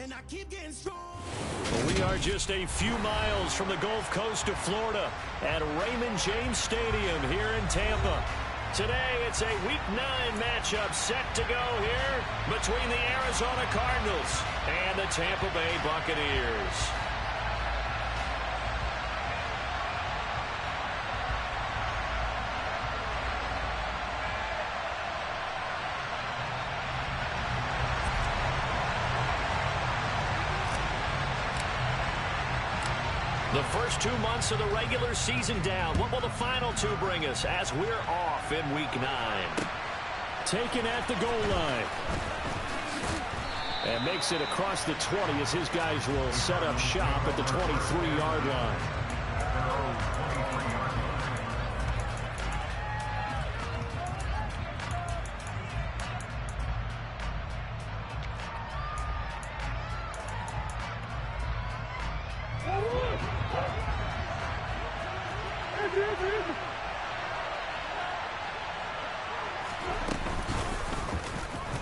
and I keep getting strong. We are just a few miles from the Gulf Coast of Florida at Raymond James Stadium here in Tampa. Today, it's a Week 9 matchup set to go here between the Arizona Cardinals and the Tampa Bay Buccaneers. The first 2 months of the regular season down. What will the final 2 bring us as we're off in Week 9? Taken at the goal line. And makes it across the 20 as his guys will set up shop at the 23-yard line.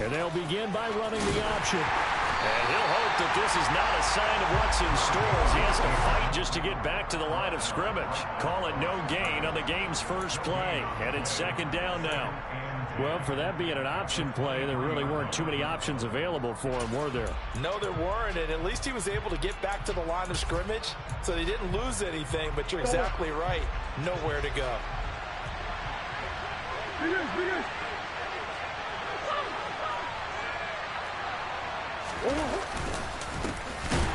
And they'll begin by running the option. And he'll hope that this is not a sign of what's in store as he has to fight just to get back to the line of scrimmage. Call it no gain on the game's first play. And it's second down now. Well, for that being an option play, there really weren't too many options available for him, were there? No, there weren't, and at least he was able to get back to the line of scrimmage, so they didn't lose anything, but you're exactly right. Nowhere to go.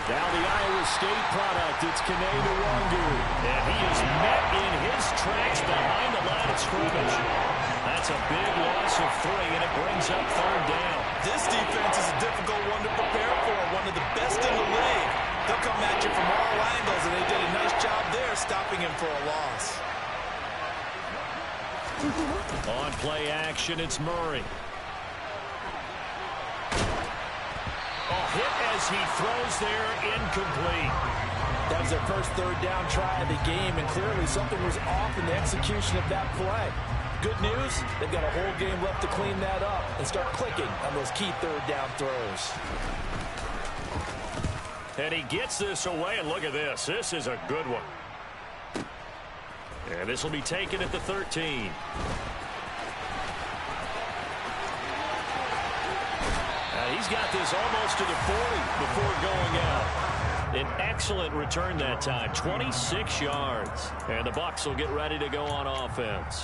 Now the Iowa State product, it's Kaneda Wangu. And he is met in his tracks behind the line of scrimmage. That's a big loss of 3, and it brings up third down. This defense is a difficult one to prepare for, one of the best in the league. They'll come at you from all angles, and they did a nice job there stopping him for a loss. On play action, it's Murray. Hit as he throws there, incomplete. That was their first third down try of the game, and clearly something was off in the execution of that play. Good news, they've got a whole game left to clean that up and start clicking on those key third down throws. And he gets this away, and look at this. This is a good one. And this will be taken at the 13. He's got this almost to the 40 before going out. An excellent return that time, 26 yards. And the Bucs will get ready to go on offense.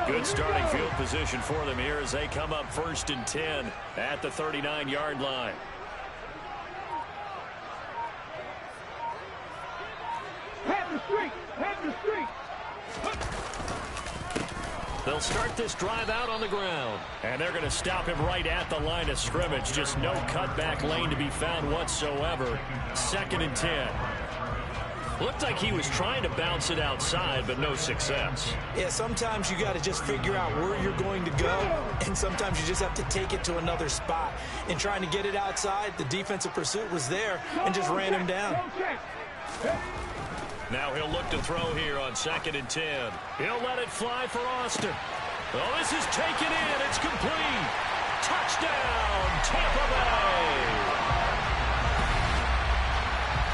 Good starting field position for them here as they come up 1st and 10 at the 39-yard line. They'll start this drive out on the ground. And they're going to stop him right at the line of scrimmage. Just no cutback lane to be found whatsoever. 2nd and 10. Looked like he was trying to bounce it outside, but no success. Yeah, sometimes you got to just figure out where you're going to go, and sometimes you just have to take it to another spot. In trying to get it outside, the defensive pursuit was there and just ran him down. Now he'll look to throw here on 2nd and 10. He'll let it fly for Oster. Oh, this is taken in. It's complete. Touchdown, Tampa Bay.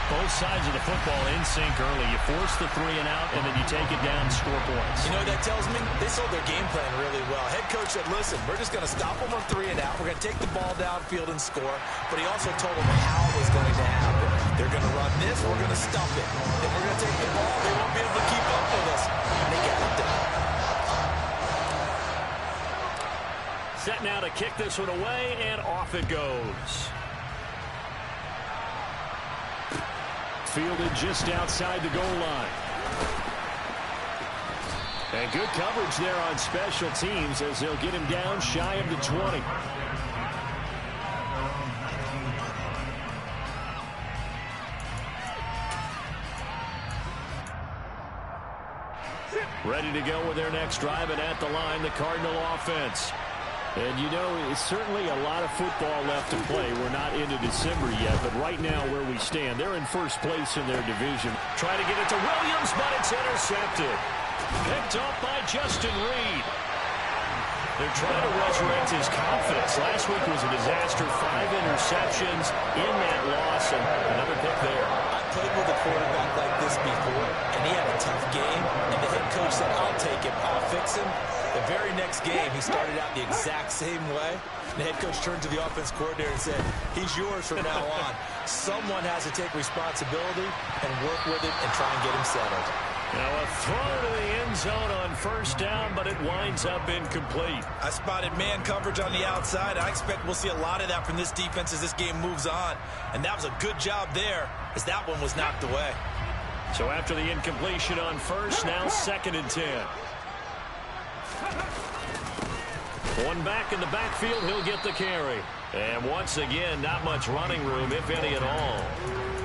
Both sides of the football in sync early. You force the 3 and out, and then you take it down and score points. You know what that tells me? They sold their game plan really well. Head coach said, listen, we're just going to stop them on 3 and out. We're going to take the ball downfield and score. But he also told them how it was going to happen. They're going to run this. We're going to stop it. If we're going to take the ball, they won't be able to keep up with us. And they got it done. Set now to kick this one away, and off it goes. Fielded just outside the goal line. And good coverage there on special teams as they'll get him down shy of the 20. Ready to go with their next drive, and at the line, the Cardinal offense. And you know, it's certainly a lot of football left to play. We're not into December yet, but right now where we stand, they're in first place in their division. Trying to get it to Williams, but it's intercepted. Picked off by Justin Reed. They're trying to resurrect his confidence. Last week was a disaster. 5 interceptions in that loss, and another pick there. I played with a quarterback like this before, and he had a tough game, and the head coach said, I'll take him, I'll fix him. The very next game, he started out the exact same way. The head coach turned to the offense coordinator and said, he's yours from now on. Someone has to take responsibility and work with it and try and get him settled. Now a throw to the end zone on first down, but it winds up incomplete. I spotted man coverage on the outside. I expect we'll see a lot of that from this defense as this game moves on. And that was a good job there as that one was knocked away. So after the incompletion on first, now 2nd and 10. One back in the backfield, he'll get the carry. And once again, not much running room, if any at all.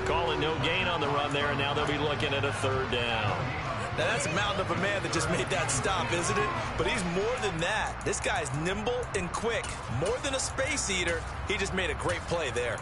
Call it no gain on the run there, and now they'll be looking at a 3rd down. Now that's a mountain of a man that just made that stop, isn't it? But he's more than that. This guy's nimble and quick. More than a space eater, he just made a great play there.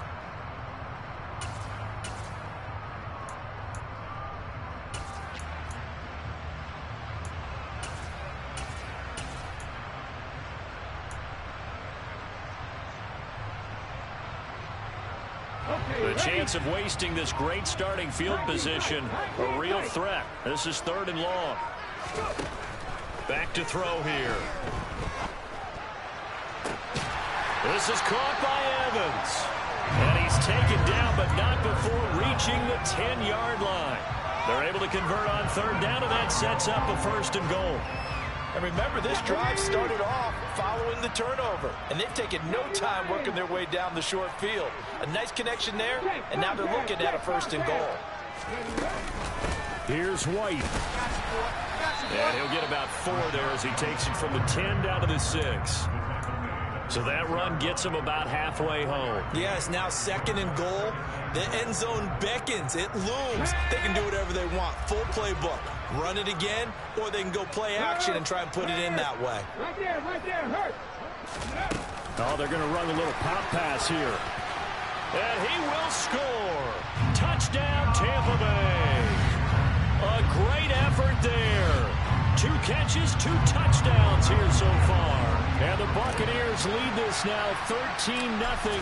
The chance of wasting this great starting field position, a real threat. This is 3rd and long. Back to throw here. This is caught by Evans. And he's taken down, but not before reaching the 10-yard line. They're able to convert on 3rd down, and that sets up a 1st and goal. And remember, this drive started off following the turnover. And they've taken no time working their way down the short field. A nice connection there, and now they're looking at a 1st and goal. Here's White. And he'll get about 4 there as he takes it from the 10 down to the 6. So that run gets him about halfway home. Yes, now 2nd and goal. The end zone beckons. It looms. They can do whatever they want. Full playbook. Run it again, or they can go play action and try and put it in that way. Right there, hurt. Oh, they're going to run a little pop pass here. And he will score. Touchdown, Tampa Bay. A great effort there. 2 catches, 2 touchdowns here so far. And the Buccaneers lead this now 13-0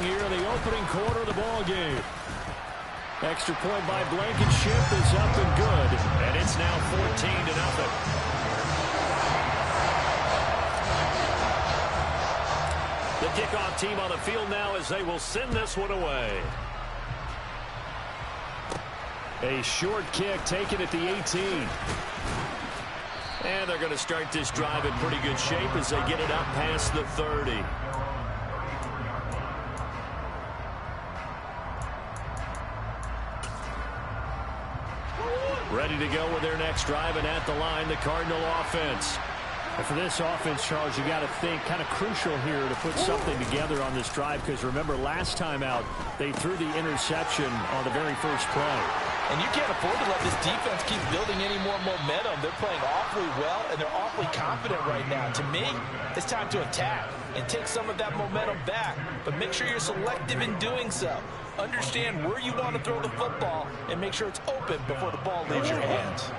here in the opening quarter of the ball game. Extra point by Blankenship is up and good. And it's now 14-0. The kickoff team on the field now as they will send this one away. A short kick taken at the 18. And they're going to start this drive in pretty good shape as they get it up past the 30. Ready to go with their next drive, and at the line, the Cardinal offense. And for this offense, Charles, you got to think kind of crucial here to put something together on this drive, because remember last time out they threw the interception on the very first play. And you can't afford to let this defense keep building any more momentum. They're playing awfully well, and they're awfully confident right now. To me, it's time to attack and take some of that momentum back. But make sure you're selective in doing so. Understand where you want to throw the football and make sure it's open before the ball leaves your hands.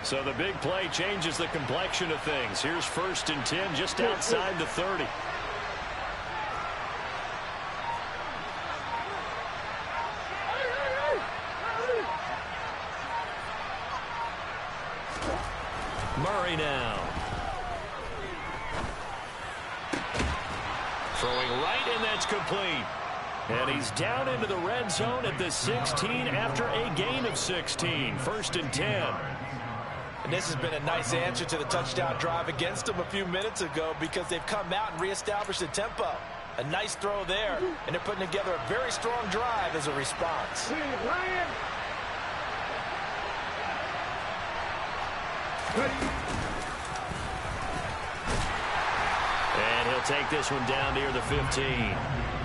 So the big play changes the complexion of things. Here's 1st and 10 just outside the 30. Murray now. Throwing right, and that's complete. And he's down into the red zone at the 16 after a gain of 16. 1st and 10. And this has been a nice answer to the touchdown drive against them a few minutes ago, because they've come out and reestablished the tempo. A nice throw there, and they're putting together a very strong drive as a response. And he'll take this one down near the 15.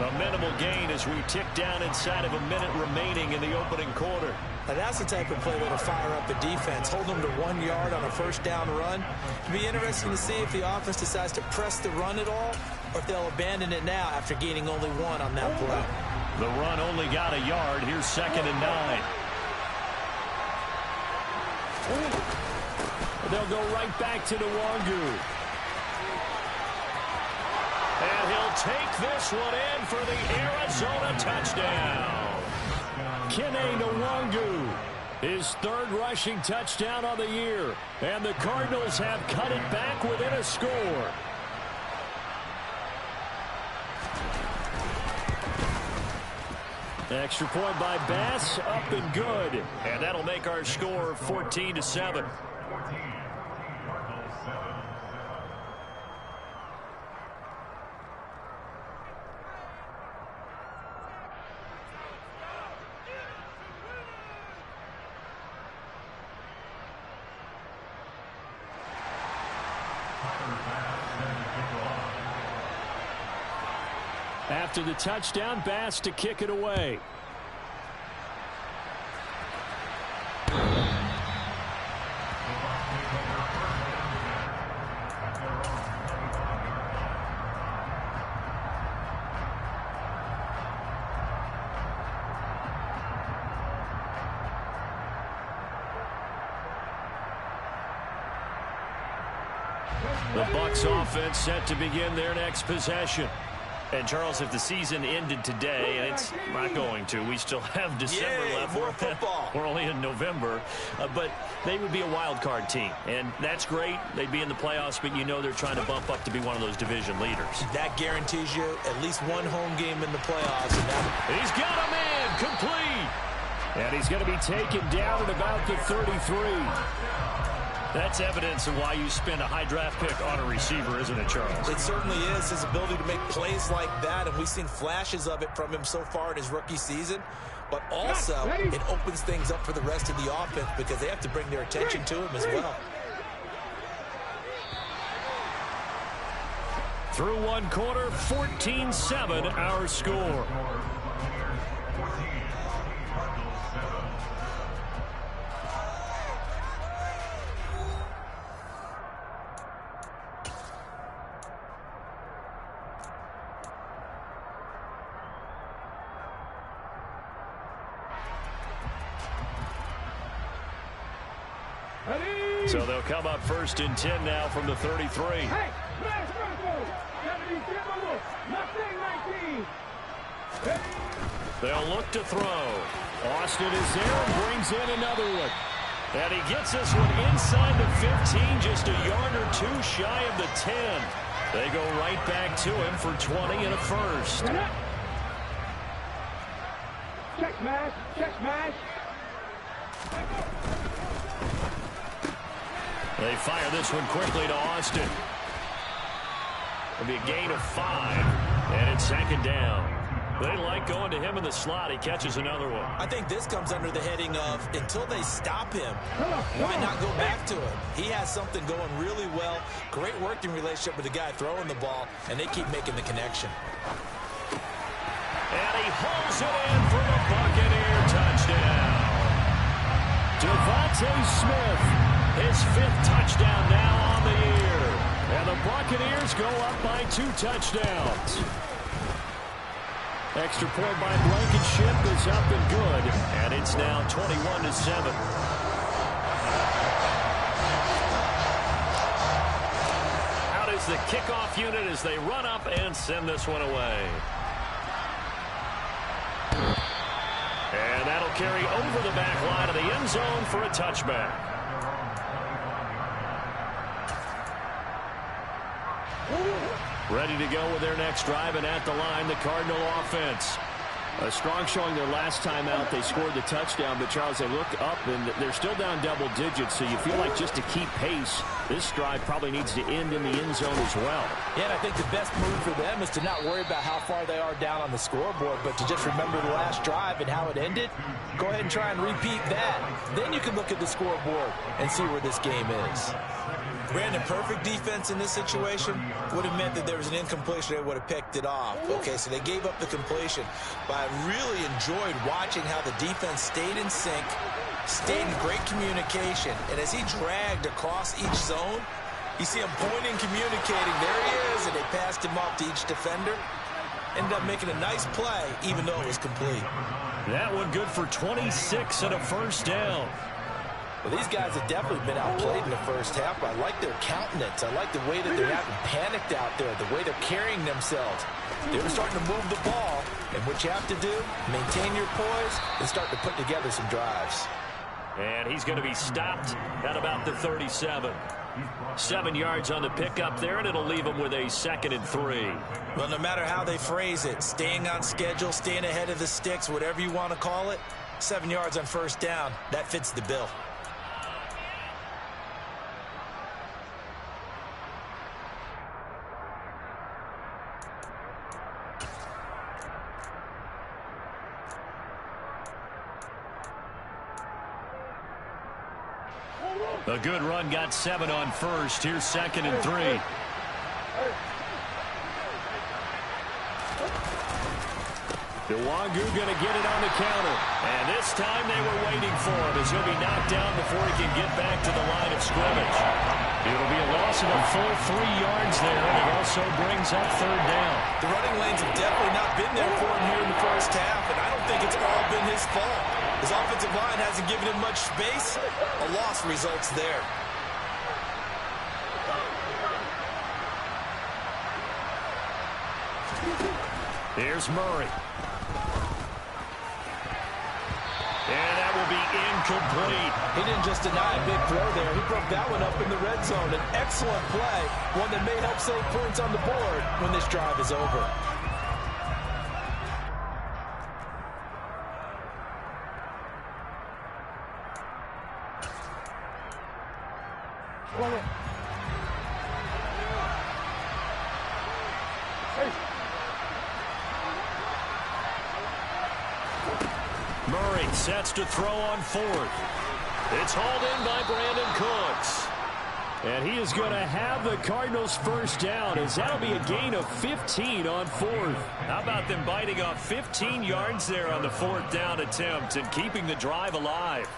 A minimal gain as we tick down inside of a minute remaining in the opening quarter. Now that's the type of play that'll fire up the defense, hold them to 1 yard on a first down run. It'll be interesting to see if the offense decides to press the run at all, or if they'll abandon it now after gaining only 1 on that play. The run only got a yard. Here's 2nd and 9. They'll go right back to Nwangu. And he'll take this one in for the Arizona touchdown. Kene Nwangu, his 3rd rushing touchdown on the year. And the Cardinals have cut it back within a score. Extra point by Bass, up and good. And that'll make our score 14-7. After the touchdown, Bass to kick it away. The Bucs offense set to begin their next possession. And, Charles, if the season ended today, and it's not going to, we still have December left. More football. We're only in November. But they would be a wild card team. And that's great. They'd be in the playoffs, but you know they're trying to bump up to be one of those division leaders. That guarantees you at least 1 home game in the playoffs. And he's got a man complete. And he's going to be taken down at about the 33. That's evidence of why you spend a high draft pick on a receiver, isn't it, Charles? It certainly is. His ability to make plays like that, and we've seen flashes of it from him so far in his rookie season. But also, it opens things up for the rest of the offense because they have to bring their attention to him as well. Through 1 quarter, 14-7 our score. So they'll come up 1st and 10 now from the 33. They'll look to throw. Austin is there and brings in another one. And he gets this one inside the 15, just a yard or 2 shy of the 10. They go right back to him for 20 and a first. Check smash, check smash. They fire this one quickly to Austin. It'll be a gain of 5, and it's 2nd down. They like going to him in the slot. He catches another one. I think this comes under the heading of until they stop him, why not go back to him? He has something going really well. Great working relationship with the guy throwing the ball, and they keep making the connection. And he hauls it in for the Buccaneer touchdown. Devontae Smith, his 5th touchdown now on the year. And the Buccaneers go up by 2 touchdowns. Extra point by Blankenship is up and good. And it's now 21-7. Out is the kickoff unit as they run up and send this one away. And that'll carry over the back line of the end zone for a touchback. Ready to go with their next drive, and at the line, the Cardinal offense. A strong showing their last time out. They scored the touchdown, but, Charles, they look up, and they're still down double digits, so you feel like just to keep pace, this drive probably needs to end in the end zone as well. Yeah, and I think the best move for them is to not worry about how far they are down on the scoreboard, but to just remember the last drive and how it ended. Go ahead and try and repeat that. Then you can look at the scoreboard and see where this game is. Brandon, perfect defense in this situation would have meant that there was an incompletion. They would have picked it off. Okay, so they gave up the completion. But I really enjoyed watching how the defense stayed in sync, stayed in great communication. And as he dragged across each zone, you see him pointing, communicating. There he is, and they passed him off to each defender. Ended up making a nice play, even though it was complete. That one good for 26 and a first down. Well, these guys have definitely been outplayed in the first half, but I like their countenance. I like the way that they're having panicked out there, the way they're carrying themselves. They're starting to move the ball, and what you have to do, maintain your poise and start to put together some drives. And he's going to be stopped at about the 37. 7 yards on the pickup there, and it'll leave him with a 2nd and 3. Well, no matter how they phrase it, staying on schedule, staying ahead of the sticks, whatever you want to call it, 7 yards on first down, that fits the bill. A good run, got 7 on first. Here's 2nd and 3. Nwangu going to get it on the counter. And this time they were waiting for him as he'll be knocked down before he can get back to the line of scrimmage. It'll be a loss of a full 3 yards there, and it also brings up 3rd down. The running lanes have definitely not been there for him here in the first half, and I don't think it's all been his fault. His offensive line hasn't given him much space. A loss results there. Here's Murray. And that will be incomplete. He didn't just deny a big throw there. He broke that one up in the red zone. An excellent play, one that may help save points on the board when this drive is over. Murray sets to throw on 4th. It's hauled in by Brandon Cooks. And he is going to have the Cardinals' first down, as that'll be a gain of 15 on 4th. How about them biting off 15 yards there on the 4th down attempt and keeping the drive alive?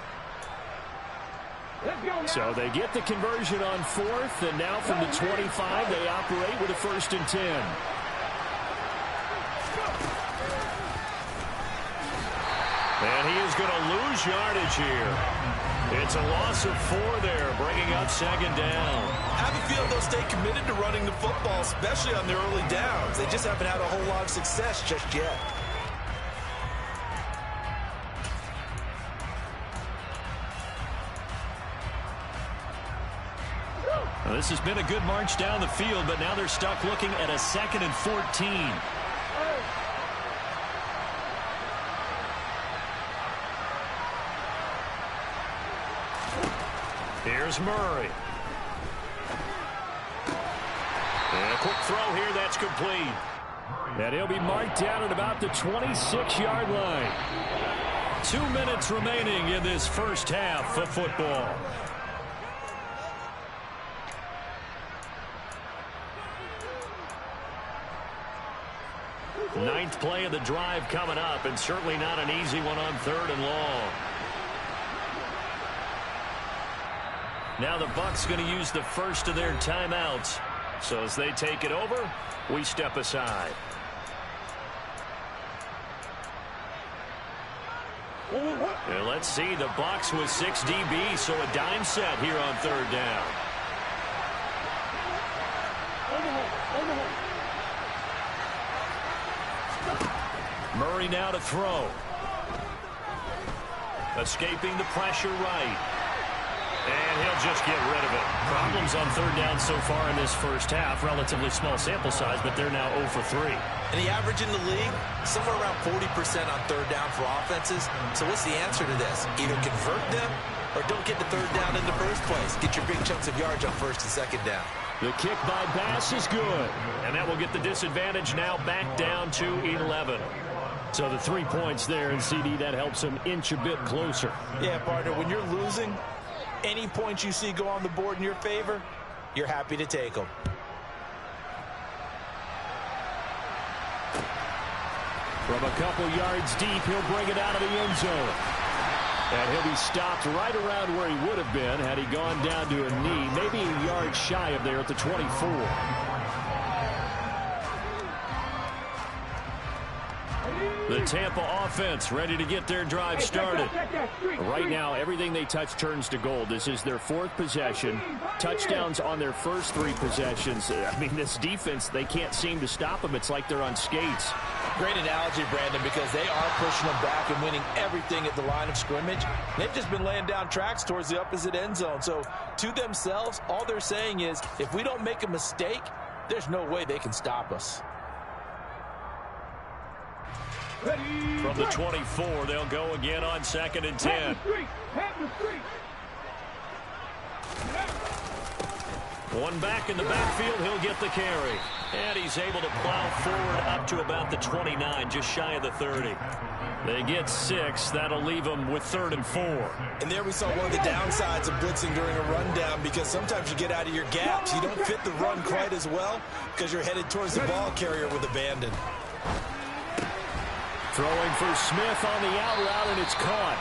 So they get the conversion on 4th, and now from the 25, they operate with a 1st and 10. And he is going to lose yardage here. It's a loss of 4 there, bringing up 2nd down. I have a feeling they'll stay committed to running the football, especially on their early downs. They just haven't had a whole lot of success just yet. Well, this has been a good march down the field, but now they're stuck looking at a 2nd and 14. Here's Murray. And a quick throw here, that's complete. And he'll be marked down at about the 26-yard line. 2 minutes remaining in this first half of football. Ninth play of the drive coming up, and certainly not an easy one on 3rd and long. Now the Bucs going to use the first of their timeouts. So as they take it over, we step aside. And let's see, the Bucs with 6 DB, so a dime set here on 3rd down. Murray now to throw. Escaping the pressure right. And he'll just get rid of it. Problems on 3rd down so far in this first half. Relatively small sample size, but they're now 0 for 3. And the average in the league, somewhere around 40% on 3rd down for offenses. So what's the answer to this? Either convert them or don't get the 3rd down in the first place. Get your big chunks of yards on 1st and 2nd down. The kick by Bass is good. And that will get the disadvantage now back down to 11. So the 3 points there, and CD, that helps them inch a bit closer. Yeah, partner, when you're losing, any points you see go on the board in your favor, you're happy to take them. From a couple yards deep, he'll bring it out of the end zone. And he'll be stopped right around where he would have been had he gone down to a knee, maybe a yard shy of there at the 24. The Tampa offense ready to get their drive started. Right now, everything they touch turns to gold. This is their 4th possession. Touchdowns on their first 3 possessions. I mean, this defense, they can't seem to stop them. It's like they're on skates. Great analogy, Brandon, because they are pushing them back and winning everything at the line of scrimmage. They've just been laying down tracks towards the opposite end zone. So, to themselves, all they're saying is, if we don't make a mistake, there's no way they can stop us. From the 24, they'll go again on 2nd and 10. One back in the backfield, he'll get the carry. And he's able to plow forward up to about the 29, just shy of the 30. They get 6. That'll leave them with 3rd and 4. And there we saw one of the downsides of blitzing during a rundown, because sometimes you get out of your gaps. You don't fit the run quite as well because you're headed towards the ball carrier with abandon. Throwing for Smith on the out route, and it's caught.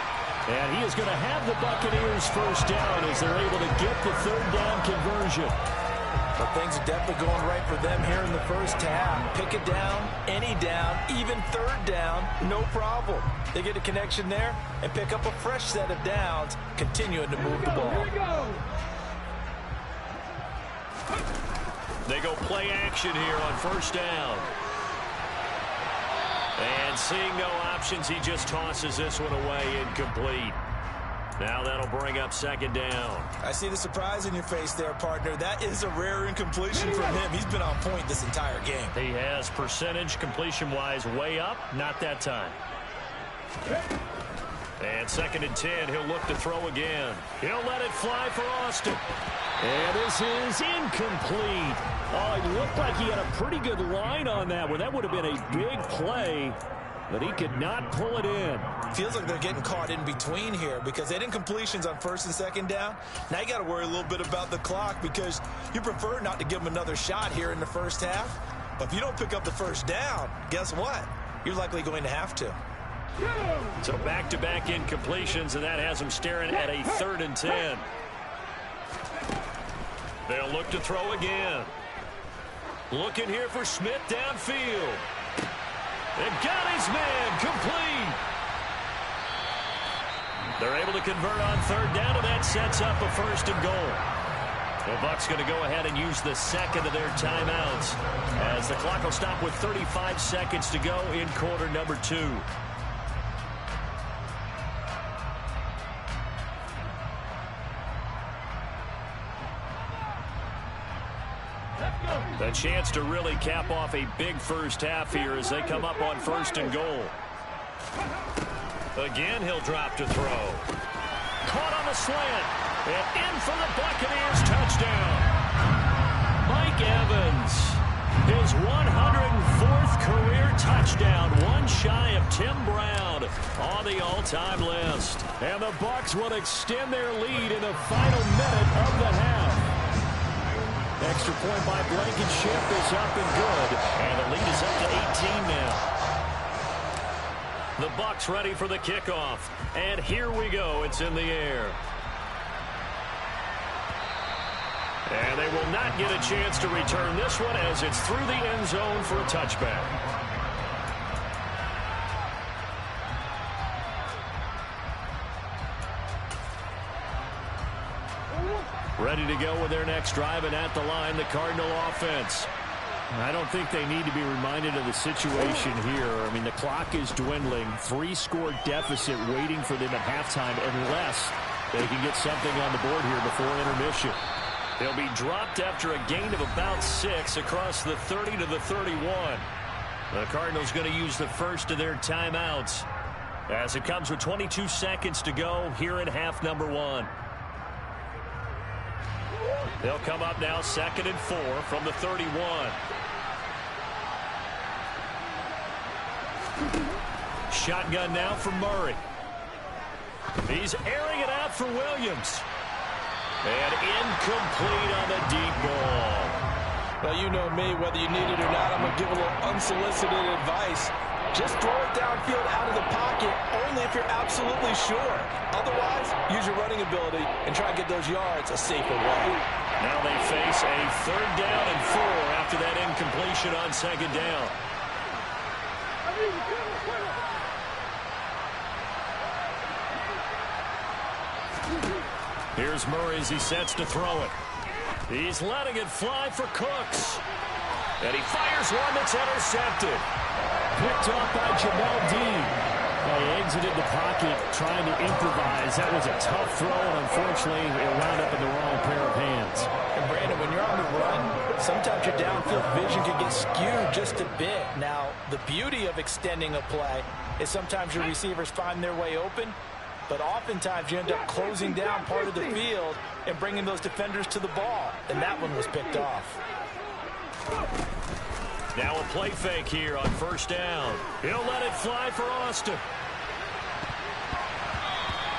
And he is going to have the Buccaneers first down as they're able to get the 3rd down conversion. But things are definitely going right for them here in the first half. Pick it down, any down, even 3rd down, no problem. They get a connection there and pick up a fresh set of downs, continuing to move the ball. They go play action here on first down. And seeing no options, he just tosses this one away, incomplete. Now that'll bring up 2nd down. I see the surprise in your face there, partner. That is a rare incompletion from him. He's been on point this entire game. He has percentage completion-wise way up, not that time. And 2nd and 10, he'll look to throw again. He'll let it fly for Austin. And this is incomplete. Oh, it looked like he had a pretty good line on that one. That would have been a big play, but he could not pull it in. Feels like they're getting caught in between here because they had incompletions on 1st and 2nd down. Now you got to worry a little bit about the clock because you prefer not to give them another shot here in the first half. But if you don't pick up the 1st down, guess what? You're likely going to have to. So back-to-back incompletions, and that has them staring at a 3rd and 10. They'll look to throw again. Looking here for Smith downfield. And got his man complete. They're able to convert on 3rd down, and that sets up a 1st and goal. The Bucs going to go ahead and use the 2nd of their timeouts as the clock will stop with 35 seconds to go in quarter number 2. A chance to really cap off a big first half here as they come up on 1st and goal. Again, he'll drop to throw. Caught on the slant. And in for the Buccaneers touchdown. Mike Evans, his 104th career touchdown, one shy of Tim Brown on the all-time list. And the Bucs will extend their lead in the final minute of the half. Extra point by Blankenship is up and good. And the lead is up to 18 now. The Bucs ready for the kickoff. And here we go. It's in the air. And they will not get a chance to return this one as it's through the end zone for a touchback. Ready to go with their next drive, and at the line, the Cardinal offense. I don't think they need to be reminded of the situation here. I mean, the clock is dwindling. 3-score deficit waiting for them at halftime unless they can get something on the board here before intermission. They'll be dropped after a gain of about 6 across the 30 to the 31. The Cardinals going to use the first of their timeouts as it comes with 22 seconds to go here in half number 1. They'll come up now 2nd and 4 from the 31. Shotgun now for Murray. He's airing it out for Williams. And incomplete on the deep ball. Well, you know me, whether you need it or not, I'm going to give a little unsolicited advice. Just throw it downfield out of the pocket, only if you're absolutely sure. Otherwise, use your running ability and try and get those yards a safer way. Now they face a 3rd down and 4 after that incompletion on 2nd down. Here's Murray as he sets to throw it. He's letting it fly for Cooks. And he fires one that's intercepted. Picked off by Jamel Dean. He exited the pocket trying to improvise. That was a tough throw, and unfortunately, it wound up in the wrong pair of hands. And Brandon, when you're on the run, sometimes your downfield vision can get skewed just a bit. Now, the beauty of extending a play is sometimes your receivers find their way open, but oftentimes you end up closing down part of the field and bringing those defenders to the ball, and that one was picked off. Now a play fake here on 1st down. He'll let it fly for Austin.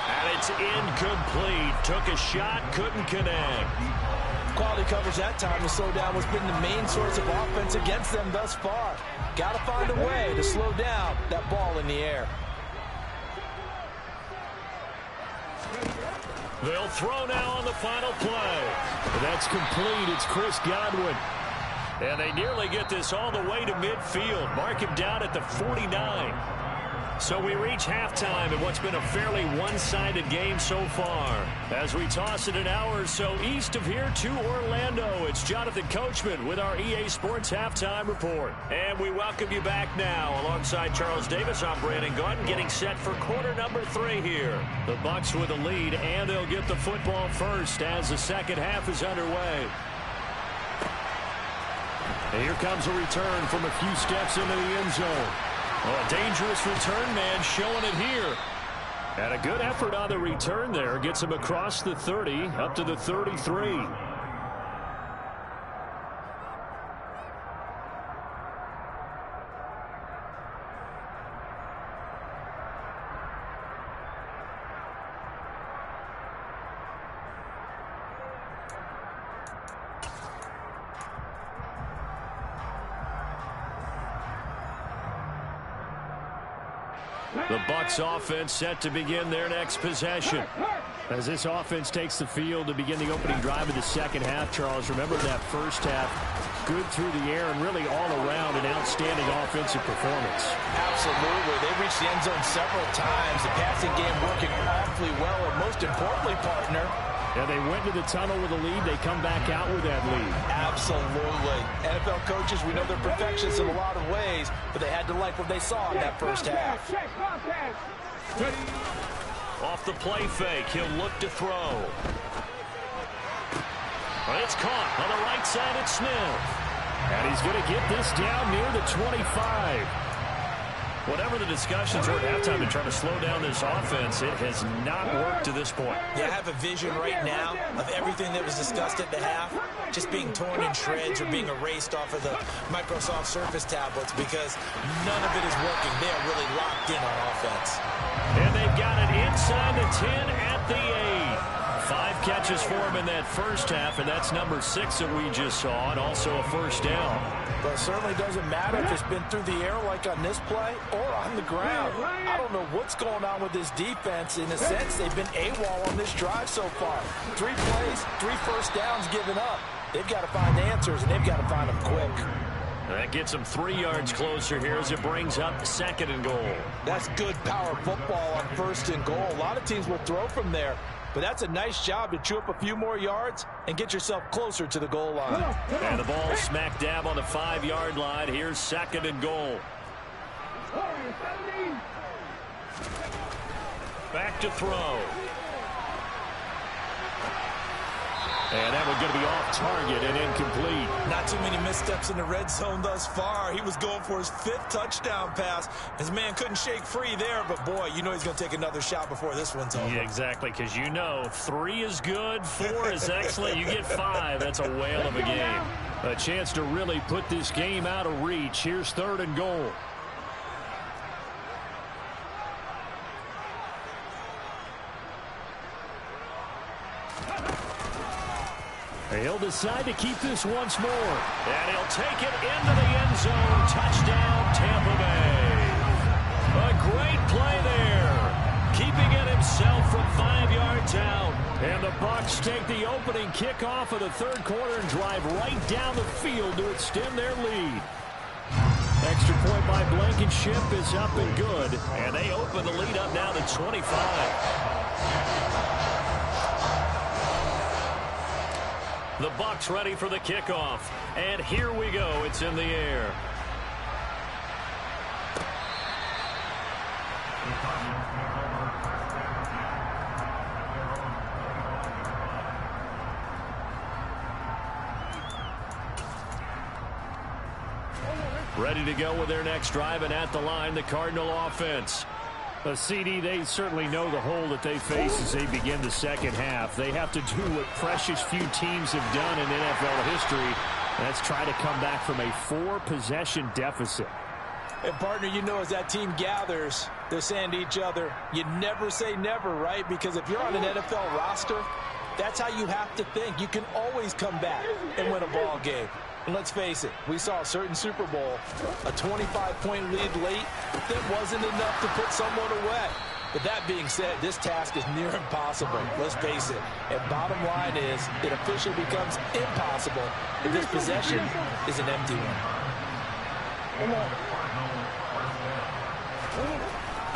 And it's incomplete. Took a shot, couldn't connect. Quality coverage that time. The slowdown has been the main source of offense against them thus far. Got to find a way to slow down that ball in the air. They'll throw now on the final play. That's complete. It's Chris Godwin. And they nearly get this all the way to midfield. Mark him down at the 49. So we reach halftime in what's been a fairly one-sided game so far. As we toss it an hour or so east of here to Orlando, it's Jonathan Coachman with our EA Sports Halftime Report. And we welcome you back now. Alongside Charles Davis, I'm Brandon Gaudin, getting set for quarter number 3 here. The Bucs with a lead, and they'll get the football first as the second half is underway. And here comes a return from a few steps into the end zone. Oh, a dangerous return man showing it here. And a good effort on the return there. Gets him across the 30, up to the 33. The Bucs offense set to begin their next possession. As this offense takes the field to begin the opening drive of the second half, Charles, remember that first half, good through the air and really all around an outstanding offensive performance. Absolutely. They reached the end zone several times. The passing game working awfully well, and most importantly, partner, yeah, they went to the tunnel with a lead. They come back out with that lead. Absolutely. NFL coaches, we know they're perfectionists in a lot of ways, but they had to like what they saw in that first half. Off the play fake, he'll look to throw. It's caught on the right side at Smith. And he's going to get this down near the 25. Whatever the discussions were at halftime in trying to slow down this offense, it has not worked to this point. Yeah, I have a vision right now of everything that was discussed at the half just being torn in shreds or being erased off of the Microsoft Surface tablets because none of it is working. They are really locked in on offense. And they've got it inside the 10 at the 8. 5 catches for him in that first half, and that's number 6 that we just saw, and also a first down. But it certainly doesn't matter if it's been through the air like on this play or on the ground. I don't know what's going on with this defense. In a sense, they've been AWOL on this drive so far. 3 plays, 3 first downs given up. They've got to find answers, and they've got to find them quick. That gets them 3 yards closer here as it brings up 2nd and goal. That's good power football on 1st and goal. A lot of teams will throw from there, but that's a nice job to chew up a few more yards and get yourself closer to the goal line. And the ball smack dab on the 5-yard line. Here's 2nd and goal. Back to throw. And that one's going to be off target and incomplete. Not too many missteps in the red zone thus far. He was going for his 5th touchdown pass. His man couldn't shake free there, but boy, you know he's going to take another shot before this one's over. Yeah, exactly, because you know 3 is good, 4 is excellent. You get 5. That's a whale of a game. A chance to really put this game out of reach. Here's 3rd and goal. He'll decide to keep this once more. And he'll take it into the end zone. Touchdown, Tampa Bay. A great play there. Keeping it himself from 5 yards out. And the Bucs take the opening kickoff of the third quarter and drive right down the field to extend their lead. Extra point by Blankenship is up and good. And they open the lead up now to 25. The Bucs ready for the kickoff. And here we go. It's in the air. Ready to go with their next drive, and at the line, the Cardinal offense. A CD, they certainly know the hole that they face as they begin the second half. They have to do what precious few teams have done in NFL history. That's try to come back from a 4-possession deficit. And, partner, you know as that team gathers, they're saying to each other, you never say never, right? Because if you're on an NFL roster, that's how you have to think. You can always come back and win a ball game. And let's face it, we saw a certain Super Bowl, a 25-point lead late, that wasn't enough to put someone away. But that being said, this task is near impossible. Let's face it. And bottom line is, it officially becomes impossible if this possession is an empty one.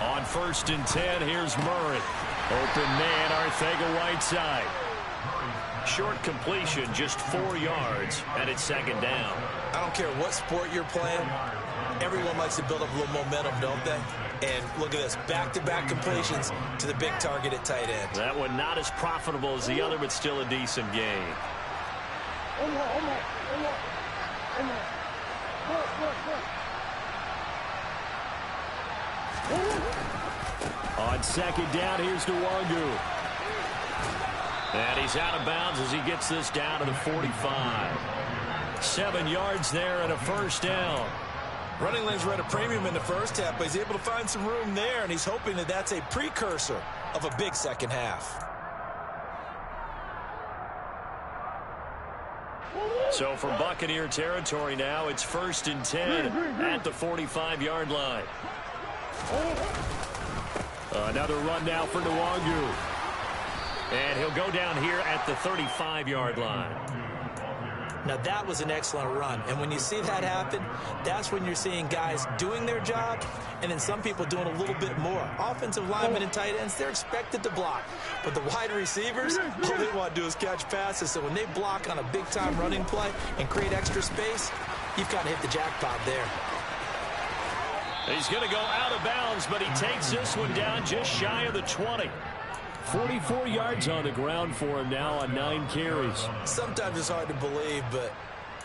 On 1st and 10, here's Murray. Open man, Arcega-Whiteside. Short completion, just 4 yards, and it's second down. I don't care what sport you're playing. Everyone likes to build up a little momentum, don't they? And look at this, back-to-back completions to the big target at tight end. That one not as profitable as the other, but still a decent gain. On second down, here's Nwangu. And he's out of bounds as he gets this down to the 45. 7 yards there and a first down. Running lanes were at a premium in the first half, but he's able to find some room there, and he's hoping that that's a precursor of a big second half. So for Buccaneer territory now, it's 1st and 10 at the 45-yard line. Another run now for Nwangu. And he'll go down here at the 35-yard line. Now, that was an excellent run. And when you see that happen, that's when you're seeing guys doing their job and then some people doing a little bit more. Offensive linemen and tight ends, they're expected to block. But the wide receivers, all they want to do is catch passes. So when they block on a big-time running play and create extra space, you've got to hit the jackpot there. He's going to go out of bounds, but he takes this one down just shy of the 20. 44 yards on the ground for him now on 9 carries. Sometimes it's hard to believe, but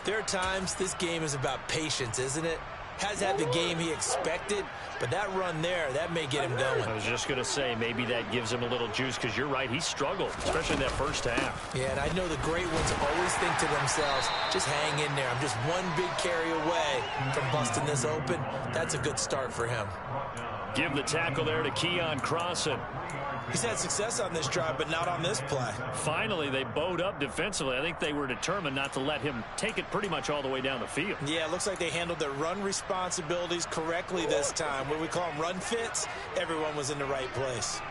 there are times this game is about patience, isn't it? Has had the game he expected, but that run there, that may get him going. I was just going to say, maybe that gives him a little juice, because you're right, he struggled, especially in that first half. Yeah, and I know the great ones always think to themselves, just hang in there. I'm just one big carry away from busting this open. That's a good start for him. Give the tackle there to Keon Crossan. He's had success on this drive, but not on this play. Finally, they bowed up defensively. I think they were determined not to let him take it pretty much all the way down the field. Yeah, it looks like they handled their run responsibilities correctly this time. What we call them run fits, everyone was in the right place.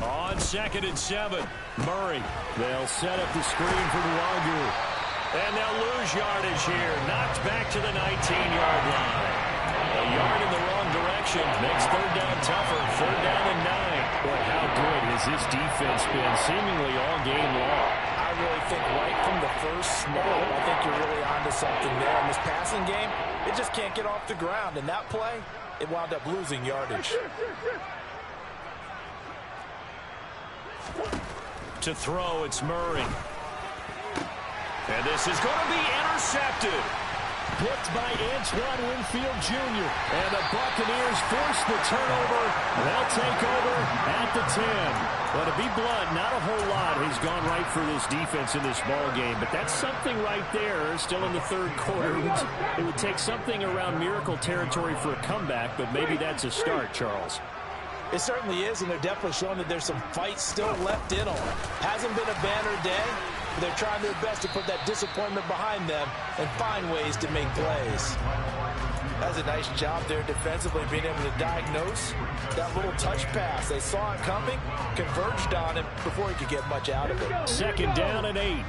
On 2nd and 7, Murray. They'll set up the screen for Nwangu. And they'll lose yardage here. Knocked back to the 19-yard line. A yard in the wrong direction makes third down tougher. 3rd down and 9. Boy, how good has this defense been seemingly all game long? I really think right from the first snap, I think you're really onto something there. In this passing game, it just can't get off the ground. And that play, it wound up losing yardage. To throw, it's Murray. And this is going to be intercepted. Picked by Antoine Winfield Jr. And the Buccaneers force the turnover. They'll take over at the 10. Well, to be blunt, not a whole lot has gone right for this defense in this ball game, but that's something right there. Still in the third quarter. It would take something around miracle territory for a comeback, but maybe that's a start, Charles. It certainly is, and they're definitely showing that there's some fight still left in them. Hasn't been a banner day, but they're trying their best to put that disappointment behind them and find ways to make plays. That's a nice job there defensively, being able to diagnose that little touch pass. They saw it coming, converged on him before he could get much out of it. 2nd down and 8.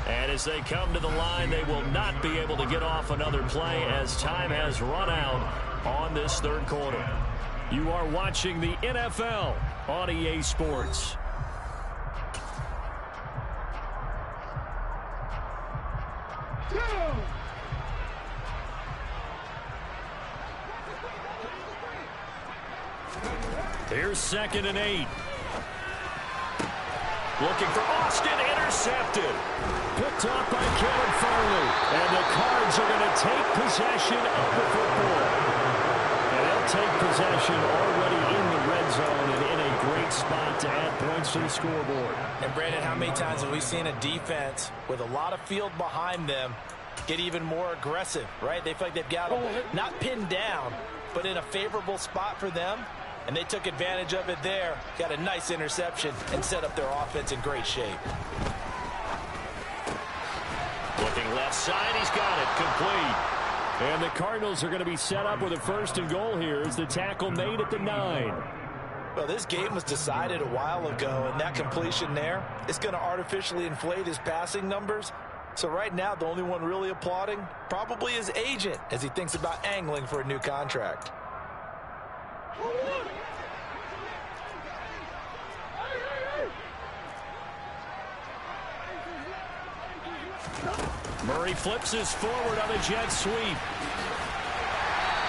And as they come to the line, they will not be able to get off another play as time has run out on this 3rd quarter. You are watching the NFL on EA Sports. Here's 2nd and 8. Looking for Austin, intercepted. Picked off by Kevin Farley. And the Cards are going to take possession of the football. And they'll take possession already in the red zone and in a great spot to add points to the scoreboard. And Brandon, how many times have we seen a defense with a lot of field behind them get even more aggressive, right? They feel like they've got them not pinned down, but in a favorable spot for them. And they took advantage of it there. Got a nice interception and set up their offense in great shape. Looking left side, he's got it, complete. And the Cardinals are going to be set up with a 1st and goal here as the tackle made at the 9. Well, this game was decided a while ago, and that completion there is going to artificially inflate his passing numbers. So right now, the only one really applauding probably his agent as he thinks about angling for a new contract. Murray flips his forward on a jet sweep.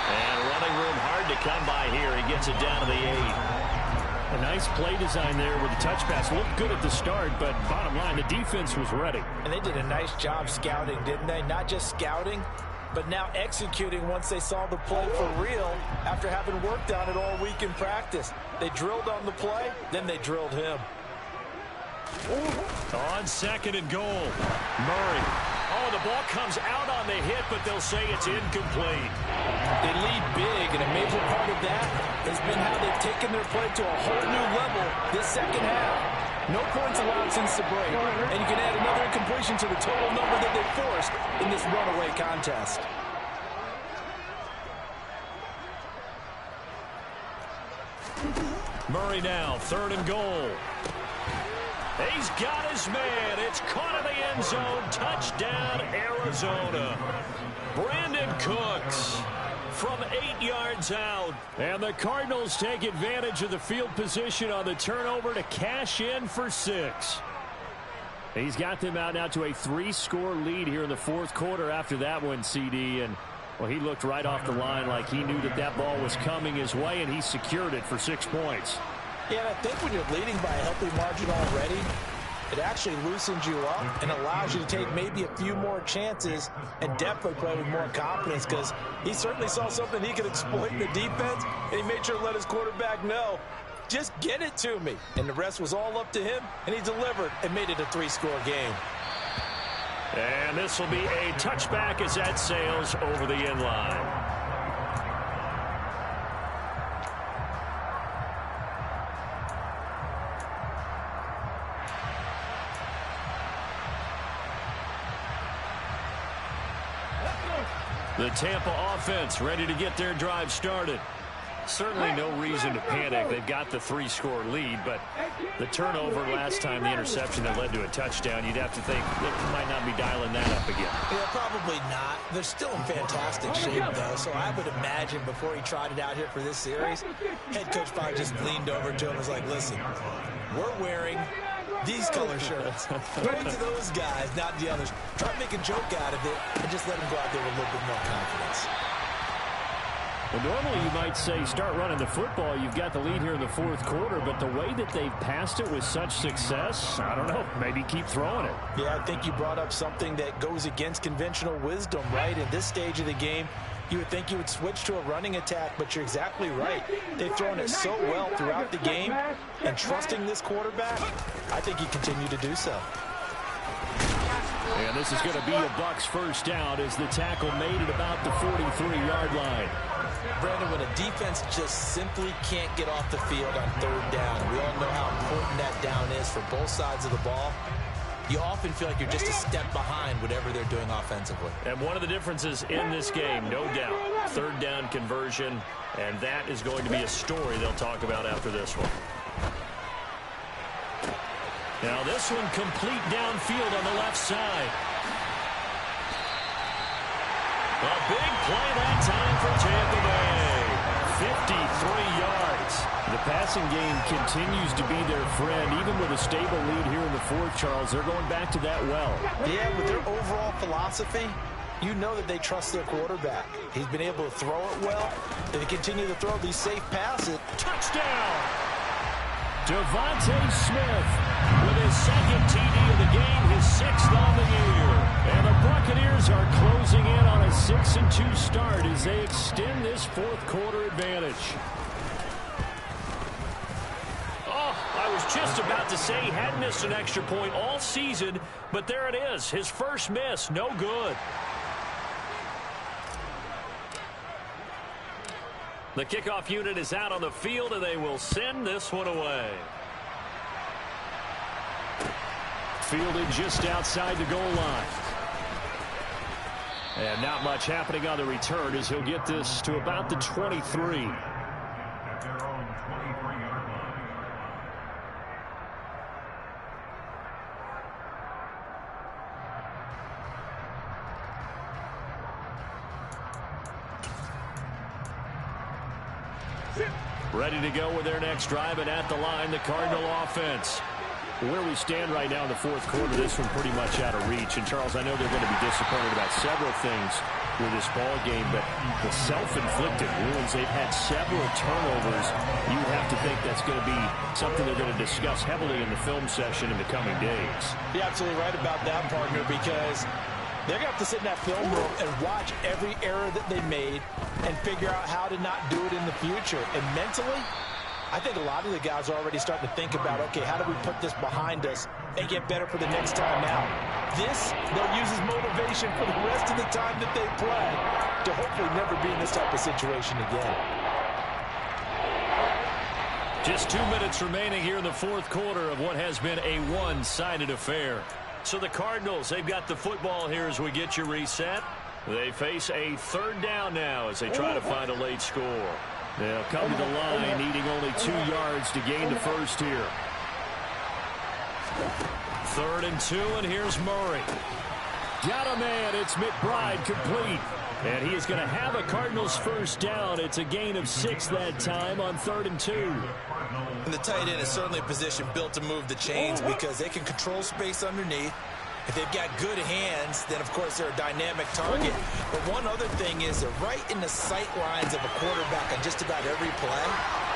And running room hard to come by here. He gets it down to the 8. A nice play design there with the touch pass. Looked good at the start, but bottom line, the defense was ready. And they did a nice job scouting, didn't they? Not just scouting, but now executing once they saw the play for real after having worked on it all week in practice. They drilled on the play, then they drilled him. On 2nd and goal, Murray. Oh, the ball comes out on the hit, but they'll say it's incomplete. They lead big, and a major part of that has been how they've taken their play to a whole new level this 2nd half. No points allowed since the break, and you can add another incompletion to the total number that they forced in this runaway contest. Murray now, 3rd and goal. He's got his man. It's caught in the end zone. Touchdown, Arizona. Brandon Cooks from 8 yards out. And the Cardinals take advantage of the field position on the turnover to cash in for 6. He's got them out now to a 3-score lead here in the 4th quarter after that one, CD. And, well, he looked right off the line like he knew that that ball was coming his way, and he secured it for 6 points. Yeah, and I think when you're leading by a healthy margin already, it actually loosens you up and allows you to take maybe a few more chances and definitely play with more confidence, because he certainly saw something he could exploit in the defense, and he made sure to let his quarterback know, just get it to me. And the rest was all up to him, and he delivered and made it a 3-score game. And this will be a touchback as that sails over the end line. The Tampa offense ready to get their drive started. Certainly no reason to panic. They've got the 3-score lead, but the turnover last time, the interception that led to a touchdown, you'd have to think they might not be dialing that up again. Yeah, probably not. They're still in fantastic shape, though, so I would imagine before he trotted out here for this series, head coach probably just leaned over to him and was like, listen, we're wearing these color shirts. Going to those guys, not the others. Try to make a joke out of it and just let them go out there with a little bit more confidence. Well, normally you might say start running the football. You've got the lead here in the 4th quarter, but the way that they've passed it with such success, I don't know, maybe keep throwing it. Yeah, I think you brought up something that goes against conventional wisdom, right? In this stage of the game, You would think you would switch to a running attack, but you're exactly right. They've thrown it so well throughout the game, and trusting this quarterback, I think he continued to do so. And this is going to be a Bucs first down as the tackle made at about the 43-yard line. Brandon, when a defense just simply can't get off the field on third down, we all know how important that down is for both sides of the ball. You often feel like you're just a step behind whatever they're doing offensively. And one of the differences in this game, no doubt, third down conversion, and that is going to be a story they'll talk about after this one. Now this one complete downfield on the left side. A big play that time for Tampa Bay. 53 yards. The passing game continues to be their friend. Even with a stable lead here in the fourth, Charles, they're going back to that well. Yeah, with their overall philosophy, you know that they trust their quarterback. He's been able to throw it well. They continue to throw these safe passes. Touchdown! Devontae Smith with his second TD of the game, his sixth on the year. And the Buccaneers are closing in on a 6-2 start as they extend this fourth quarter advantage. Oh, I was just about to say he hadn't missed an extra point all season, but there it is, his first miss, no good. The kickoff unit is out on the field, and they will send this one away. Fielded just outside the goal line. And not much happening on the return as he'll get this to about the 23. Ready to go with their next drive, and at the line, the Cardinal offense. Where we stand right now in the fourth quarter, this one pretty much out of reach. And, Charles, I know they're going to be disappointed about several things with this ball game, but the self-inflicted wounds, they've had several turnovers. You have to think that's going to be something they're going to discuss heavily in the film session in the coming days. You're absolutely right about that, partner, because they're going to have to sit in that film room and watch every error that they made and figure out how to not do it in the future. And mentally, I think a lot of the guys are already starting to think about, okay, how do we put this behind us and get better for the next time out? This, they'll use as motivation for the rest of the time that they play to hopefully never be in this type of situation again. Just 2 minutes remaining here in the fourth quarter of what has been a one-sided affair. So the Cardinals, they've got the football here as we get you reset. They face a third down now as they try to find a late score. They'll come to the line, needing only 2 yards to gain the first here. 3rd and 2, and here's Murray. Got a man, it's McBride complete. And he is going to have a Cardinals first down. It's a gain of 6 that time on 3rd and 2. And the tight end is certainly a position built to move the chains because they can control space underneath. If they've got good hands, then, of course, they're a dynamic target. But one other thing is they're right in the sight lines of a quarterback on just about every play.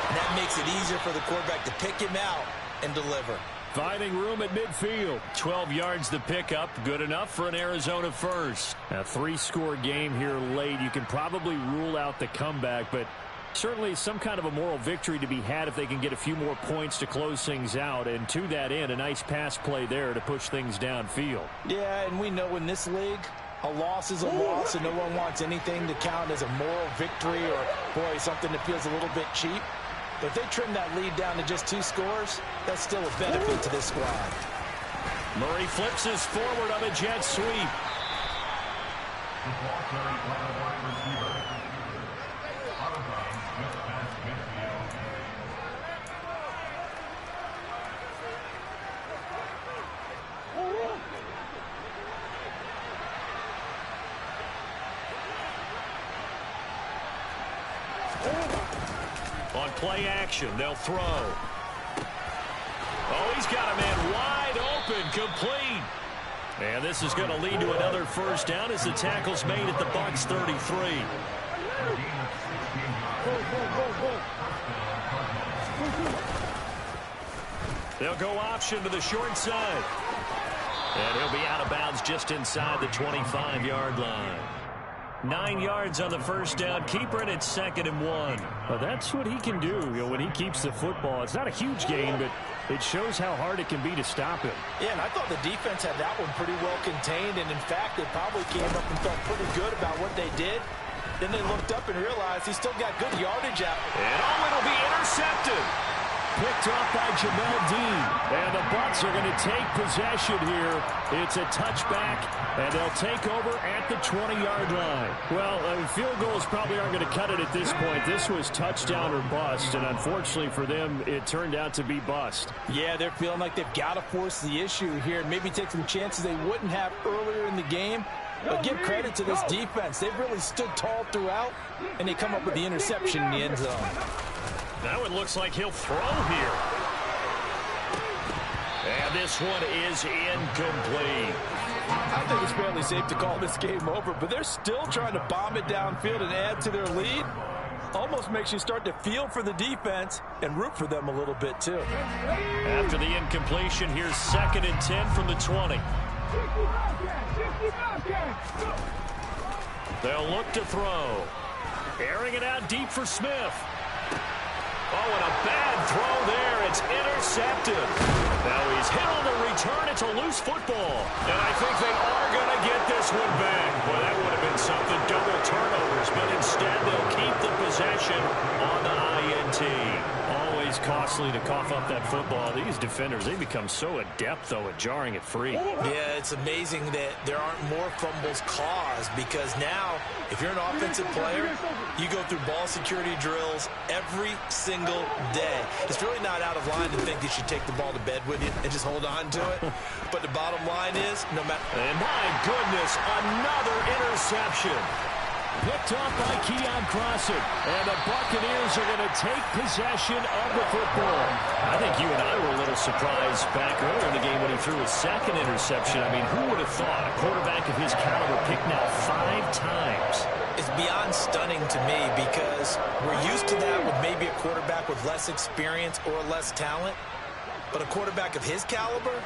And that makes it easier for the quarterback to pick him out and deliver. Finding room at midfield. 12 yards the pickup. Good enough for an Arizona first. A 3-score game here late. You can probably rule out the comeback, but certainly some kind of a moral victory to be had if they can get a few more points to close things out. And to that end, a nice pass play there to push things downfield. Yeah, and we know in this league, a loss is a loss, and no one wants anything to count as a moral victory or, boy, something that feels a little bit cheap. But if they trim that lead down to just 2 scores, that's still a benefit to this squad. Murray flips his forward on a jet sweep. On play action, they'll throw. Oh, he's got a man wide open, complete. And this is going to lead to another first down as the tackle's made at the Bucs 33. They'll go option to the short side. And he'll be out of bounds just inside the 25-yard line. 9 yards on the first down. Keeper, and it's 2nd and 1. Well, that's what he can do, when he keeps the football. It's not a huge gain, but it shows how hard it can be to stop him. Yeah, and I thought the defense had that one pretty well contained, and in fact, they probably came up and felt pretty good about what they did. Then they looked up and realized he still got good yardage out. And it'll be intercepted. Picked off by Jamel Dean. And the Bucs are going to take possession here. It's a touchback, and they'll take over at the 20-yard line. Well, field goals probably aren't going to cut it at this point. This was touchdown or bust, and unfortunately for them, it turned out to be bust. Yeah, they're feeling like they've got to force the issue here and maybe take some chances they wouldn't have earlier in the game. But give credit to this defense. They've really stood tall throughout, and they come up with the interception in the end zone. Now it looks like he'll throw here. And this one is incomplete. I think it's fairly safe to call this game over, but they're still trying to bomb it downfield and add to their lead. Almost makes you start to feel for the defense and root for them a little bit, too. After the incompletion, here's 2nd and 10 from the 20. They'll look to throw. Airing it out deep for Smith. Oh, and a bad throw there. It's intercepted. Now he's hit on the return. It's a loose football. And I think they are going to get this one back. Boy, that would have been something. Double turnovers. But instead, they'll keep the possession on the INT. Always costly to cough up that football. These defenders, they become so adept, though, at jarring it free. Yeah, it's amazing that there aren't more fumbles caused, because now, if you're an offensive player, you go through ball security drills every single day. It's really not out of line to think you should take the ball to bed with you and just hold on to it. But the bottom line is, no matter... And my goodness, another interception. Picked off by Keon Crossett. And the Buccaneers are going to take possession of the football. I think you and I were a little surprised back earlier in the game when he threw his 2nd interception. I mean, who would have thought a quarterback of his caliber picked now 5 times? It's beyond stunning to me, because we're used to that with maybe a quarterback with less experience or less talent. But a quarterback of his caliber,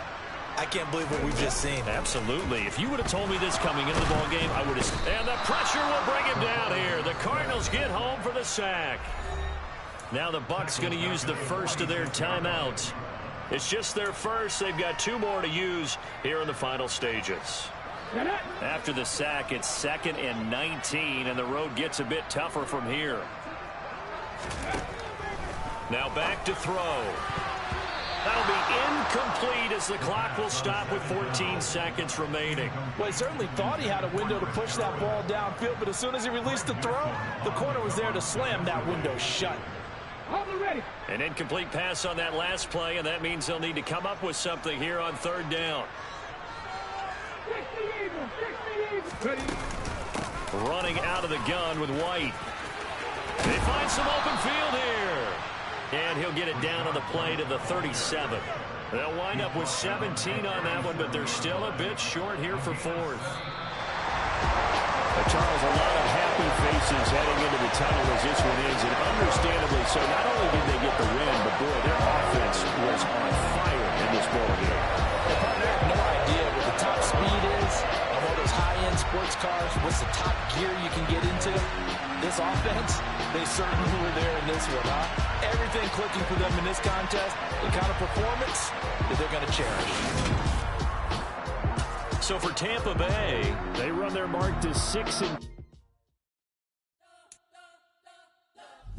I can't believe what we've just seen. Absolutely. If you would have told me this coming into the ball game, I would have... And the pressure will bring him down here. The Cardinals get home for the sack. Now the Bucs going to use the first of their timeouts. It's just their first. They've got 2 more to use here in the final stages. After the sack, it's 2nd and 19, and the road gets a bit tougher from here. Now back to throw. That'll be incomplete as the clock will stop with 14 seconds remaining. Well, he certainly thought he had a window to push that ball downfield, but as soon as he released the throw, the corner was there to slam that window shut. An incomplete pass on that last play, and that means they'll need to come up with something here on 3rd down. Running out of the gun with White. They find some open field here. And he'll get it down on the play to the 37. They'll wind up with 17 on that one, but they're still a bit short here for 4th. Charles, a lot of happy faces heading into the tunnel as this one is, and understandably so. Not only did they get the win, but boy, their offense was on fire in this ball game. The partner have no idea what the top speed is of all those high-end sports cars. What's the top gear you can get into? This offense, they certainly were there in this one, huh? Everything clicking for them in this contest, the kind of performance that they're going to cherish. So for Tampa Bay, they run their mark to 6 and...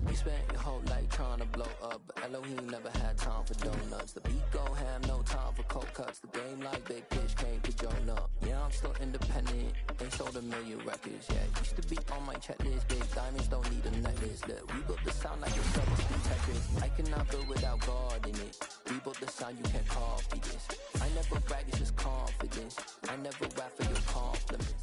We spent your whole life trying to blow up, but Elohim never had time for donuts. The beat gon' have no time for cold cuts. The game like big pitch came to join up. Yeah, I'm still independent, ain't sold a million records yet. Used to be on my checklist, big diamonds don't need a necklace. Look, we built the sound like a double speed Tetris. I cannot build without God in it. We built the sound, you can't copy this. I never brag, it's just confidence. I never rap for your compliments.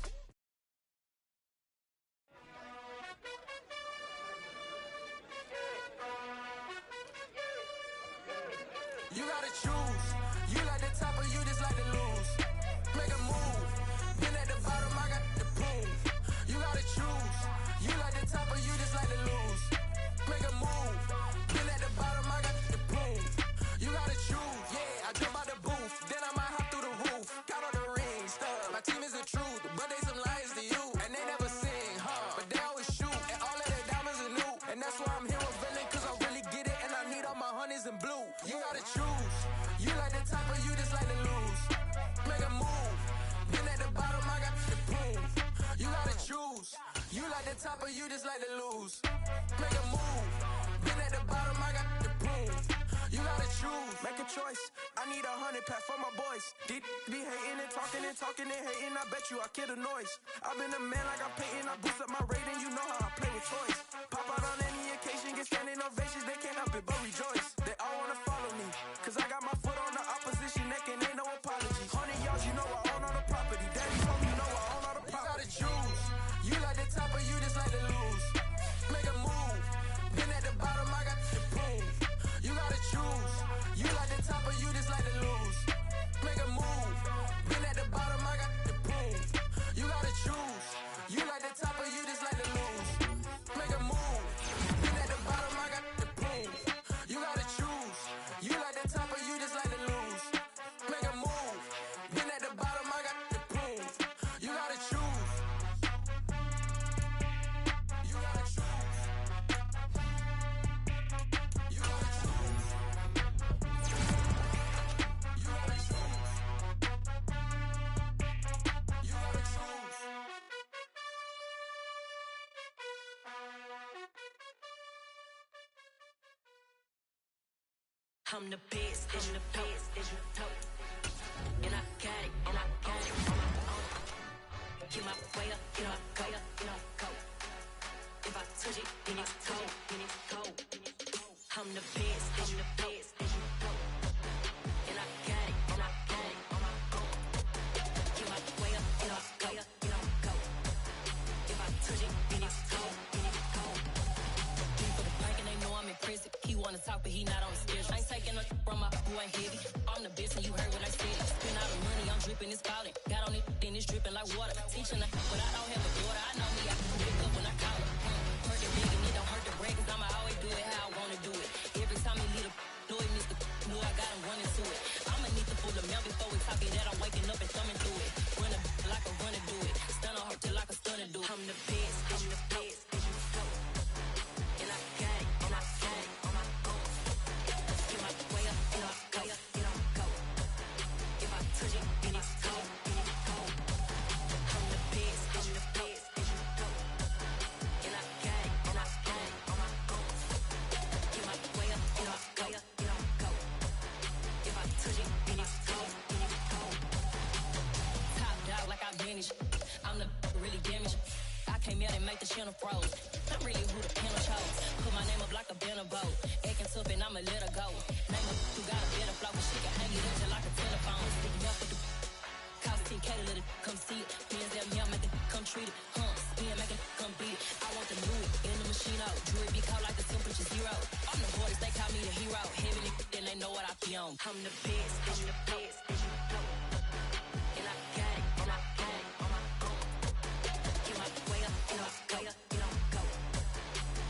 You gotta choose. You like the top or you just like to lose. Make a move. Been at the bottom, I got the proof. You gotta choose. You like the top or you just like to lose. Make a move. Been at the bottom, I got the proof. You gotta choose. Yeah, I jump out the booth. Then I might hop through the roof. Got all the rings, stuff. My team is the truth, but they some liars to you. And they never sing, huh? You gotta choose. You like the top or you just like to lose. Make a move. Been at the bottom, I got the prove. You gotta choose. You like the top or you just like to lose. Make a move. Been at the bottom, I got the prove. You gotta choose. Make a choice. I need 100 pack for my boys. Be hating and talking and hating. I bet you I kill the noise. I've been a man like I'm Peyton. I boost up my rating. You know how I play with toys. Pop out on any occasion, get standing ovations. They can't help it but rejoice. They all wanna follow me, cause I got my foot on the opposition neck and ain't no apology. 100 yards, you know I own all the property. Daddy told me, you know I own all the property. You gotta choose. You like the top or you just like to lose. Make a move. Been at the bottom, I got the prove. You gotta choose. You like the top or you just like to lose. Make a move. Been at the bottom, I got the prove. You gotta choose. You like the top or you just like to lose. Make a move. Been at the bottom, I got the prove. You gotta choose. You like the top or you just like to lose. Make a move. Been at the bottom, I got the prove. You gotta choose. You gotta choose. You gotta choose. You gotta choose. You gotta choose. I'm the best, and the best, and you know. And I got it, and I got it on my own. Get my way up, you know, go, you know, go. If I touch it, then it's cold, then it's cold. I'm the best, and the best, and you know. And I got it, and I got it on my own. Get my way up, you know, go, you know, go. If I touch it, then it's cold, then it's cold. People thinking they know I'm impressive. He wanna talk, but he not on the schedule. I ain't taking a from my boy heavy. I'm the best, and you heard what I said. Spend all the money, I'm dripping, it's falling. Got on it, then it's dripping like water. Teaching her, but I don't have a daughter. I know me, I can pick up when I call her. Hurt the big, and it don't hurt the break, cause I'ma always do it how I wanna do it. Every time he leave the know it, Mr. Know I got him running to it. I'ma need to pull the mail before we talk it that I'm waking up and thumbing through it. Run a like a runner do it. Stun on her till like a stunner do it. I'm the best, I'm the best, and you know. And I got it, and I got it on my own. Get my way up, you know, go, you know, go. If I touch it, then it's cold, then it's cold. I'm the best, and the best, and you know. And I got it, and I got it on my own. Get my way up, you know, go, you know, go. If I touch it, then it's cold, then it's cold. Top dog like I manage. I'm the really damaged. I came out and make the channel froze. I'm really who the panel chose. Put my name up like a banner boat. Acting tough and I'ma let her go. Name her who got a better flow, but she can hang it up just like a telephone. Sticking up with the cost 10K to let it come see it. Hands down here, make it come treat it. Spin, make it come beat it. I want the new in the machine out. Jewelry be cold like the temperature zero. I'm the hardest, they call me the hero. Heaven and they know what I be on. I'm the best, I'm the best, and you know. And I got it, and I got it on my own. Get my way up, you know, go, you know, go.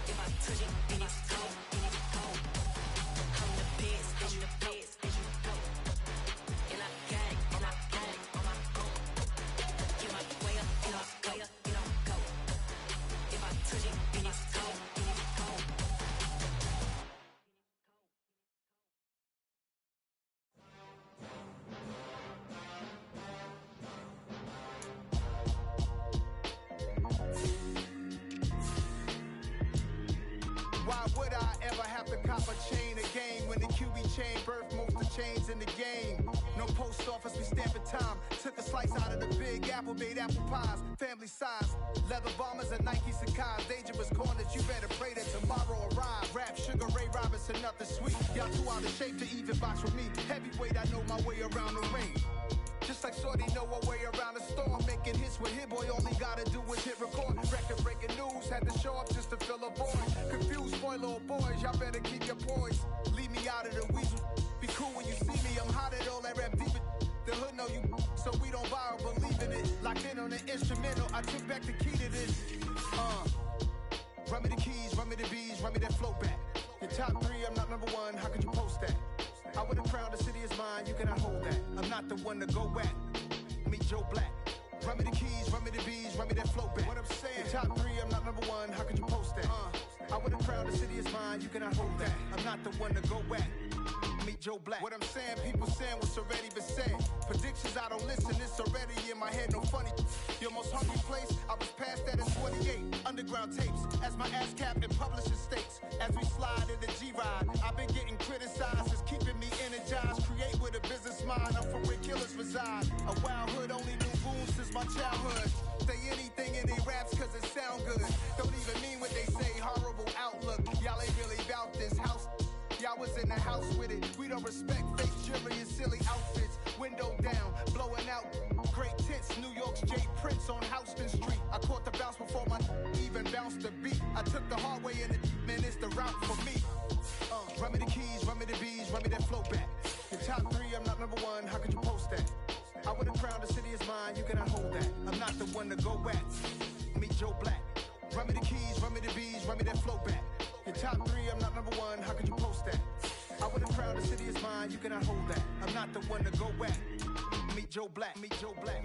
If I touch it, then it's cold, then it's cold. I'm the best, I'm the best, and you know. And I got it, and I got it on my own. Get my way up, you know, go, you know, go. If I touch it, then it's cold, then it's cold. Why would I ever have to cop a chain again when the QB chain birthed most of chains in the game? No post office, we stamping time. Took a slice out of the big apple, made apple pies, family size. Leather bombers and Nike Sakai's. Dangerous corners, you better pray that tomorrow arrive. Rap, Sugar Ray Robinson, nothing sweet. Y'all too out of shape to even box with me. Heavyweight, I know my way around the ring. Just like Shorty know her way around the storm. Making hits with Hit Boy, only gotta do is hit record. Record breaking news, had to show up just to fill a void. Confused boy, little boys, y'all better keep your poise. Leave me out of the weasel. Be cool when you see me, I'm hot at all that rap deep. The hood know you, so we don't borrow, believe in it. Locked in on the instrumental, I took back the key to this. Run me the keys, run me the bees, run me that flow back. Your top 3, I'm not number 1, how could you post that? I would have crowned the city is mine, you cannot hold that. I'm not the one to go back. Meet Joe Black. Run me the keys, run me the bees, run me that flow back. What I'm saying, your top 3, I'm not number 1, how could you post that? I would have crowned the city is mine, you cannot hold that. I'm not the one to go back. Meet Joe Black. What I'm saying, people saying what's already been said. Predictions, I don't listen, it's already in my head, no funny. Your most hungry place, I was past that in 28. Underground tapes, as my ass captain publishing states. As we slide in the G-Ride, I've been getting criticized, it's keeping me energized. Create with a business mind, I'm from where killers reside. A wild hood, only knew boom since my childhood. Say anything in they raps cause it sound good. Don't even mean what they say, horrible outlook. Y'all ain't really about this house. Y'all was in the house with it. We don't respect fake jewelry and silly outfits. Window down, blowing out great tits. New York's J. Prince on Houston Street. I caught the bounce before my even bounced the beat. I took the hard way and man, it's the route for me. Run me the keys, run me the bees, run me that flow back. Your top 3, I'm not number 1, how could you post that? I would've crowned the city is mine, you cannot hold that. I'm not the one to go at. Meet Joe Black. Run me the keys, run me the bees, run me that flow back. Your top 3, I'm not number 1, how could you post that? I would've crowned the city is mine, you cannot hold that. I'm not the one to go at. Meet Joe Black, meet Joe Black.